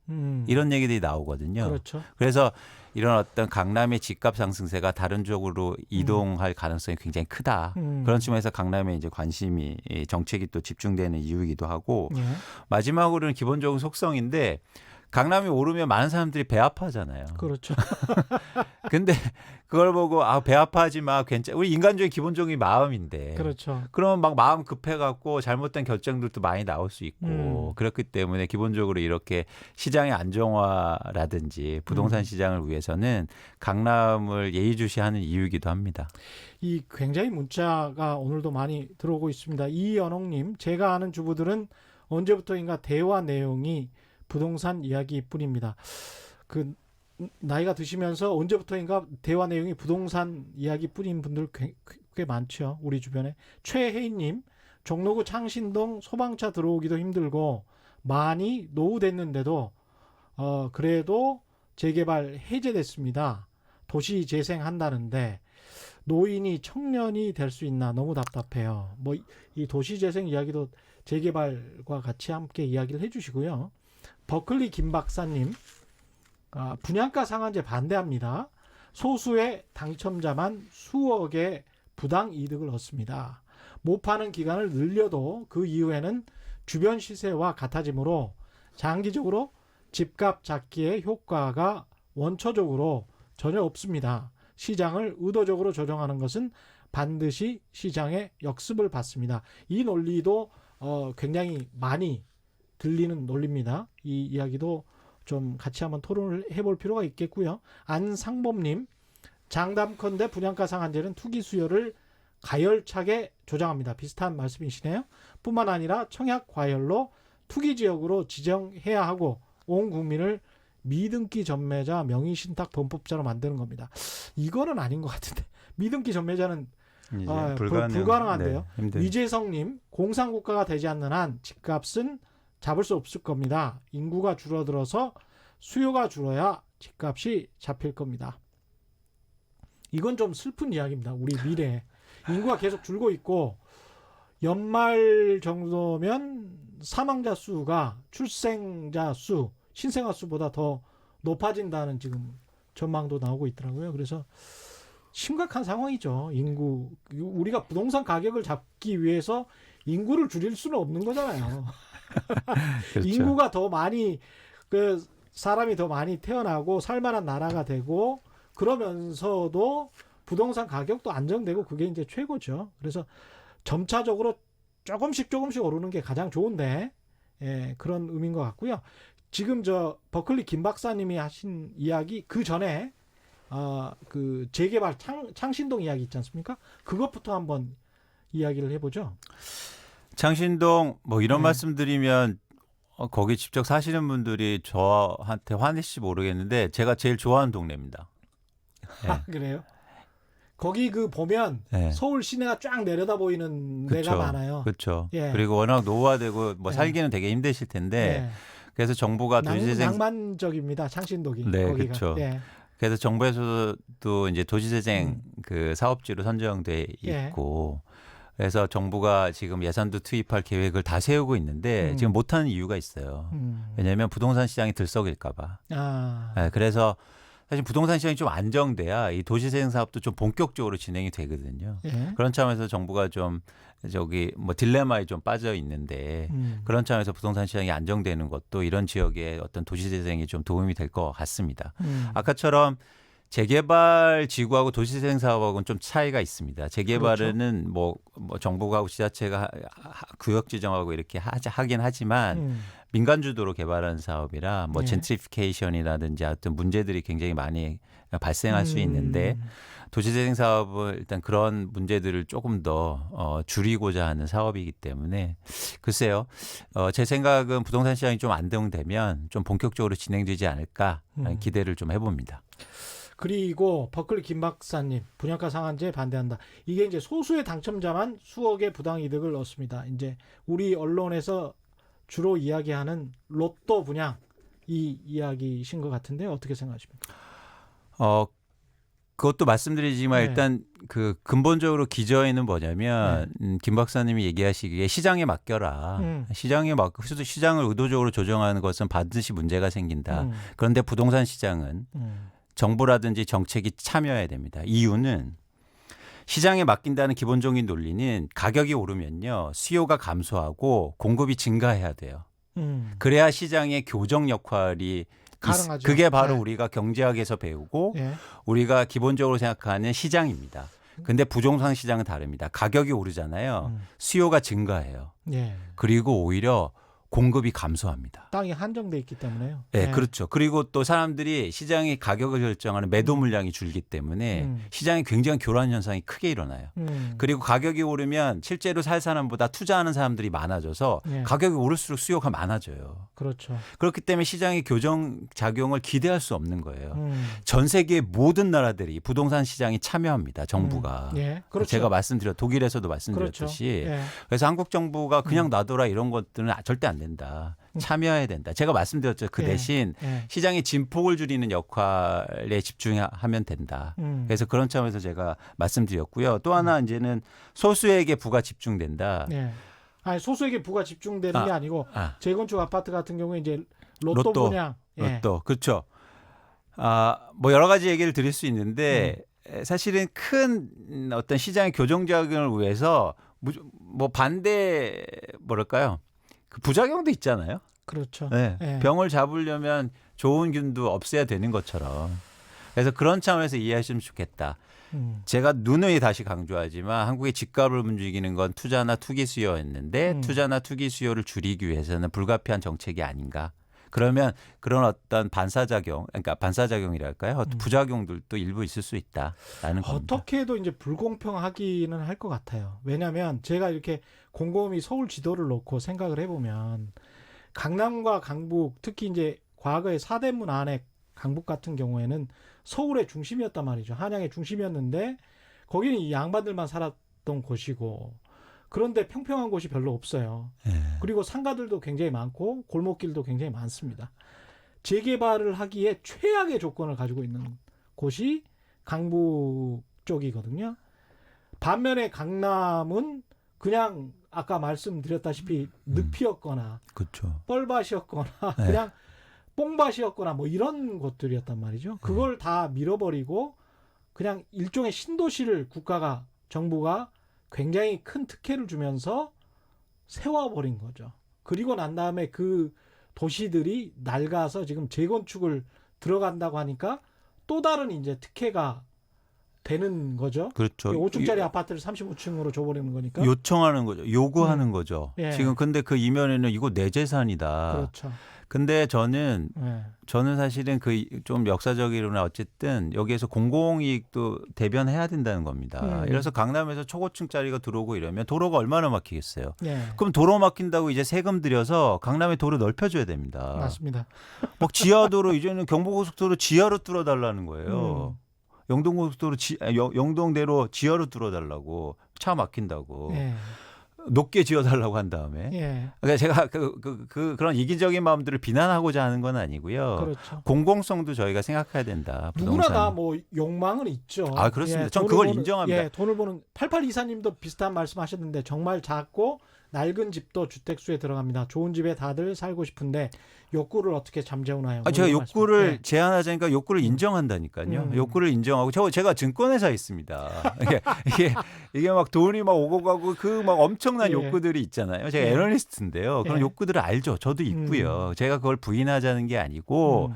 이런 얘기들이 나오거든요.
그렇죠.
그래서 이런 어떤 강남의 집값 상승세가 다른 쪽으로 이동할 가능성이 굉장히 크다. 그런 측면에서 강남에 이제 관심이 정책이 또 집중되는 이유이기도 하고 마지막으로는 기본적인 속성인데 강남이 오르면 많은 사람들이 배 아파하잖아요.
그렇죠.
근데 그걸 보고 배 아파하지 마. 괜찮아. 우리 인간적인 기본적인 마음인데.
그렇죠.
그러면 막 마음 급해갖고 잘못된 결정들도 많이 나올 수 있고 그렇기 때문에 기본적으로 이렇게 시장의 안정화라든지 부동산 시장을 위해서는 강남을 예의주시하는 이유이기도 합니다.
이 굉장히 문자가 오늘도 많이 들어오고 있습니다. 이연옥님, 제가 아는 주부들은 언제부터인가 대화 내용이 부동산 이야기뿐입니다. 그 나이가 드시면서 언제부터인가 대화 내용이 부동산 이야기뿐인 분들 꽤 많죠. 우리 주변에. 최혜인님, 종로구 창신동 소방차 들어오기도 힘들고 많이 노후됐는데도 그래도 재개발 해제됐습니다. 도시 재생한다는데 노인이 청년이 될 수 있나 너무 답답해요. 뭐 이 도시 재생 이야기도 재개발과 같이 함께 이야기를 해주시고요. 버클리 김 박사님, 분양가 상한제 반대합니다. 소수의 당첨자만 수억의 부당 이득을 얻습니다. 못 파는 기간을 늘려도 그 이후에는 주변 시세와 같아지므로 장기적으로 집값 잡기의 효과가 원초적으로 전혀 없습니다. 시장을 의도적으로 조정하는 것은 반드시 시장의 역습을 받습니다. 이 논리도 굉장히 많이 들리는 논리입니다. 이 이야기도 좀 같이 한번 토론을 해볼 필요가 있겠고요. 안상범님, 장담컨대 분양가 상한제는 투기 수요를 가열차게 조장합니다. 비슷한 말씀이시네요. 뿐만 아니라 청약 과열로 투기 지역으로 지정해야 하고 온 국민을 미등기 전매자 명의신탁 범법자로 만드는 겁니다. 이거는 아닌 것 같은데. 미등기 전매자는 불가능한데요.
네,
위재성님, 공산국가가 되지 않는 한 집값은 잡을 수 없을 겁니다. 인구가 줄어들어서 수요가 줄어야 집값이 잡힐 겁니다. 이건 좀 슬픈 이야기입니다. 우리 미래에. 인구가 계속 줄고 있고 연말 정도면 사망자 수가 출생자 수, 신생아 수보다 더 높아진다는 지금 전망도 나오고 있더라고요. 그래서 심각한 상황이죠. 인구. 우리가 부동산 가격을 잡기 위해서 인구를 줄일 수는 없는 거잖아요.
그렇죠.
인구가 더 많이 사람이 더 많이 태어나고 살만한 나라가 되고 그러면서도 부동산 가격도 안정되고 그게 이제 최고죠. 그래서 점차적으로 조금씩 오르는 게 가장 좋은데 그런 의미인 것 같고요. 지금 저 버클리 김 박사님이 하신 이야기 그 전에 그 재개발 창신동 이야기 있지 않습니까? 그것부터 한번 이야기를 해보죠.
창신동 뭐 이런 말씀드리면 거기 직접 사시는 분들이 저한테 화내실지 모르겠는데 제가 제일 좋아하는 동네입니다.
네. 그래요? 거기 그 보면 서울 시내가 쫙 내려다 보이는 데가 많아요.
그렇죠.
예.
그리고 워낙 노후화되고 뭐 살기는 되게 힘드실 텐데 그래서 정부가 도시재생
낭만적입니다. 창신동이.
네,
거기가.
그렇죠.
예.
그래서 정부에서도 이제 도시재생 그 사업지로 선정돼 있고 그래서 정부가 지금 예산도 투입할 계획을 다 세우고 있는데 지금 못하는 이유가 있어요. 왜냐하면 부동산 시장이 들썩일까 봐. 네, 그래서 사실 부동산 시장이 좀 안정돼야 이 도시재생 사업도 좀 본격적으로 진행이 되거든요.
예.
그런 차원에서 정부가 좀 뭐 딜레마에 좀 빠져 있는데 그런 차원에서 부동산 시장이 안정되는 것도 이런 지역의 어떤 도시재생이 좀 도움이 될 것 같습니다. 아까처럼 재개발 지구하고 도시재생 사업하고는 좀 차이가 있습니다. 재개발은
그렇죠.
뭐 정부가 하고 지자체가 구역 지정하고 이렇게 하긴 하지만 민간 주도로 개발하는 사업이라 뭐 젠트리피케이션이라든지 어떤 문제들이 굉장히 많이 발생할 수 있는데 도시재생 사업은 일단 그런 문제들을 조금 더 줄이고자 하는 사업이기 때문에 글쎄요. 제 생각은 부동산 시장이 좀 안정되면 좀 본격적으로 진행되지 않을까 기대를 좀 해봅니다.
그리고 버클리 김 박사님, 분양가 상한제 반대한다. 이게 이제 소수의 당첨자만 수억의 부당 이득을 얻습니다. 이제 우리 언론에서 주로 이야기하는 로또 분양 이 이야기신 것 같은데 어떻게 생각하십니까?
그것도 말씀드리지만 일단 그 근본적으로 기저에는 뭐냐면 김 박사님이 얘기하시기에 시장에 맡겨라. 시장을 의도적으로 조정하는 것은 반드시 문제가 생긴다. 그런데 부동산 시장은 정부라든지 정책이 참여해야 됩니다. 이유는 시장에 맡긴다는 기본적인 논리는 가격이 오르면요. 수요가 감소하고 공급이 증가해야 돼요. 그래야 시장의 교정 역할이
가능하죠.
그게 바로
네.
우리가 경제학에서 배우고
예.
우리가 기본적으로 생각하는 시장입니다. 근데 부동산 시장은 다릅니다. 가격이 오르잖아요. 수요가 증가해요.
예.
그리고 오히려 공급이 감소합니다.
땅이 한정돼 있기 때문에요.
네,
예.
그렇죠. 그리고 또 사람들이 시장의 가격을 결정하는 매도 물량이 줄기 때문에 시장에 굉장히 교란 현상이 크게 일어나요. 그리고 가격이 오르면 실제로 살 사람보다 투자하는 사람들이 많아져서
예.
가격이 오를수록 수요가 많아져요.
그렇죠.
그렇기 때문에 시장의 교정 작용을 기대할 수 없는 거예요. 전 세계 모든 나라들이 부동산 시장에 참여합니다. 정부가.
예. 그렇죠.
제가 독일에서도 말씀드렸듯이
그렇죠. 예.
그래서 한국 정부가 그냥 놔둬라 이런 것들은 절대 안 된다. 참여해야 된다. 제가 말씀드렸죠. 그
예.
대신
예.
시장의 진폭을 줄이는 역할에 집중하면 된다. 그래서 그런 차원에서 제가 말씀드렸고요. 또 하나 이제는 소수에게 부가 집중된다.
예. 아니 소수에게 부가 집중되는 게 아니고 재건축 아파트 같은 경우에 이제 로또 분양. 예.
로또. 그렇죠. 뭐 여러 가지 얘기를 드릴 수 있는데 사실은 큰 어떤 시장의 교정작용을 위해서 뭐 반대 뭐랄까요? 그 부작용도 있잖아요.
그렇죠.
네.
예.
병을 잡으려면 좋은 균도 없애야 되는 것처럼. 그래서 그런 차원에서 이해하시면 좋겠다. 제가 누누이 다시 강조하지만 한국의 집값을 움직이는 건 투자나 투기 수요였는데 투자나 투기 수요를 줄이기 위해서는 불가피한 정책이 아닌가. 그러면 그런 어떤 그러니까 반사작용이랄까요? 부작용들도 일부 있을 수 있다라는 겁니다.
어떻게 해도 이제 불공평하기는 할 것 같아요. 왜냐하면 제가 이렇게 곰곰이 서울 지도를 놓고 생각을 해보면 강남과 강북, 특히 이제 과거의 사대문 안에 강북 같은 경우에는 서울의 중심이었단 말이죠. 한양의 중심이었는데 거기는 이 양반들만 살았던 곳이고 그런데 평평한 곳이 별로 없어요. 그리고 상가들도 굉장히 많고 골목길도 굉장히 많습니다. 재개발을 하기에 최악의 조건을 가지고 있는 곳이 강북 쪽이거든요. 반면에 강남은 그냥 아까 말씀드렸다시피 늪이었거나
그렇죠.
뻘밭이었거나 그냥 뽕밭이었거나 뭐 이런 것들이었단 말이죠. 그걸 다 밀어버리고 그냥 일종의 신도시를 정부가 굉장히 큰 특혜를 주면서 세워버린 거죠. 그리고 난 다음에 그 도시들이 낡아서 지금 재건축을 들어간다고 하니까 또 다른 이제 특혜가 되는 거죠.
그렇죠.
5층짜리 아파트를 35층으로 줘버리는 거니까.
요청하는 거죠. 요구하는 거죠.
예.
지금 근데 그 이면에는 이거 내 재산이다.
그렇죠.
근데 저는
예.
사실은 그 좀 역사적이로나 어쨌든 여기에서 공공이익도 대변해야 된다는 겁니다. 이래서 강남에서 초고층짜리가 들어오고 이러면 도로가 얼마나 막히겠어요.
예.
그럼 도로 막힌다고 이제 세금 들여서 강남의 도로 넓혀줘야 됩니다.
맞습니다.
막 지하도로 이제는 경부고속도로 지하로 뚫어달라는 거예요. 영동대로 지하로 뚫어달라고 차 막힌다고
예.
높게 지어달라고 한 다음에
예.
그러니까 제가 그런 이기적인 마음들을 비난하고자 하는 건 아니고요.
그렇죠.
공공성도 저희가 생각해야 된다.
누구나
부동산.
다 뭐 욕망은 있죠.
아 그렇습니다.
예,
전
돈을
그걸
버는,
인정합니다.
예, 돈을 버는 8824님도 비슷한 말씀하셨는데 정말 작고 낡은 집도 주택수에 들어갑니다. 좋은 집에 다들 살고 싶은데 욕구를 어떻게 잠재우나요?
제가
뭐
욕구를
예.
제한하자니까 욕구를 인정한다니까요. 욕구를 인정하고 제가 증권회사에 있습니다. 이게 막 돈이 막 오고 가고 그 막 엄청난
예.
욕구들이 있잖아요. 제가
예.
애널리스트인데요. 그런
예.
욕구들을 알죠. 저도 있고요. 제가 그걸 부인하자는 게 아니고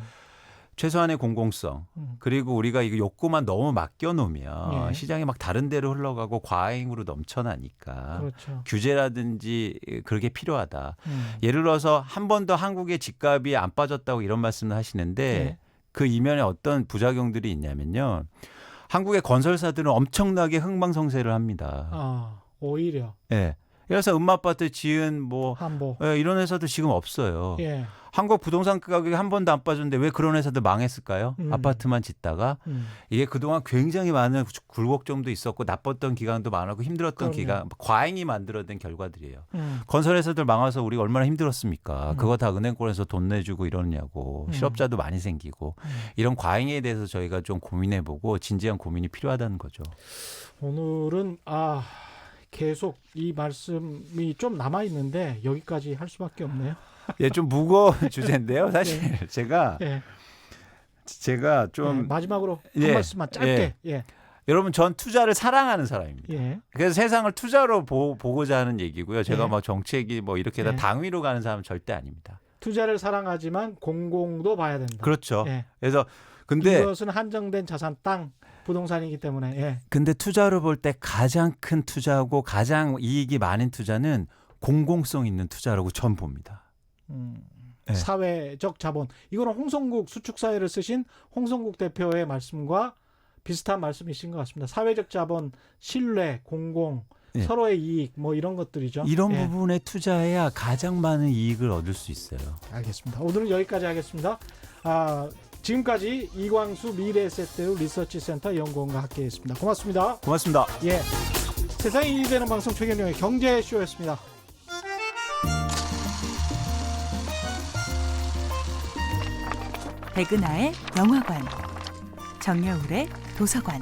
최소한의 공공성 그리고 우리가 이거 욕구만 너무 맡겨놓으면
예.
시장이 막 다른 데로 흘러가고 과잉으로 넘쳐나니까
그렇죠.
규제라든지 그렇게 필요하다. 예를 들어서 한 번도 한국의 집값이 안 빠졌다고 이런 말씀을 하시는데
예.
그 이면에 어떤 부작용들이 있냐면요. 한국의 건설사들은 엄청나게 흥망성쇠를 합니다.
오히려
예. 그래서 음마아파트 지은 뭐
한보.
이런 회사도 지금 없어요.
예.
한국 부동산 가격이 한 번도 안 빠졌는데 왜 그런 회사들 망했을까요? 아파트만 짓다가 이게 그동안 굉장히 많은 굴곡점도 있었고 나빴던 기간도 많았고 힘들었던
그럼요.
기간 과잉이 만들어낸 결과들이에요. 건설회사들 망해서 우리가 얼마나 힘들었습니까? 그거 다 은행권에서 돈 내주고 이러냐고 실업자도 많이 생기고 이런 과잉에 대해서 저희가 좀 고민해보고 진지한 고민이 필요하다는 거죠.
오늘은 계속 이 말씀이 좀 남아 있는데 여기까지 할 수밖에 없네요.
예, 좀 무거운 주제인데요. 사실
예.
제가
예.
좀
마지막으로
예.
한 말씀만 짧게. 예.
여러분 전 투자를 사랑하는 사람입니다.
예.
그래서 세상을 투자로 보고자 하는 얘기고요. 제가
예.
뭐 정책이 뭐 이렇게 다
예.
당위로 가는 사람은 절대 아닙니다.
투자를 사랑하지만 공공도 봐야 된다.
그렇죠.
예.
그래서 근데
이것은 한정된 자산 땅 부동산이기 때문에 예.
근데 투자로 볼 때 가장 큰 투자하고 가장 이익이 많은 투자는 공공성 있는 투자라고 전 봅니다. 네.
사회적 자본. 이거는 홍성국 수축사회를 쓰신 홍성국 대표의 말씀과 비슷한 말씀이신 것 같습니다. 사회적 자본, 신뢰, 공공,
예.
서로의 이익 뭐 이런 것들이죠.
이런
예.
부분에 투자해야 가장 많은 이익을 얻을 수 있어요.
알겠습니다. 오늘은 여기까지 하겠습니다. 지금까지 이광수 미래에셋대우 리서치센터 연구원과 함께했습니다. 고맙습니다.
고맙습니다.
예, 세상이 이익이 되는 방송 최경영의 경제쇼였습니다.
백은하의 영화관, 정여울의 도서관.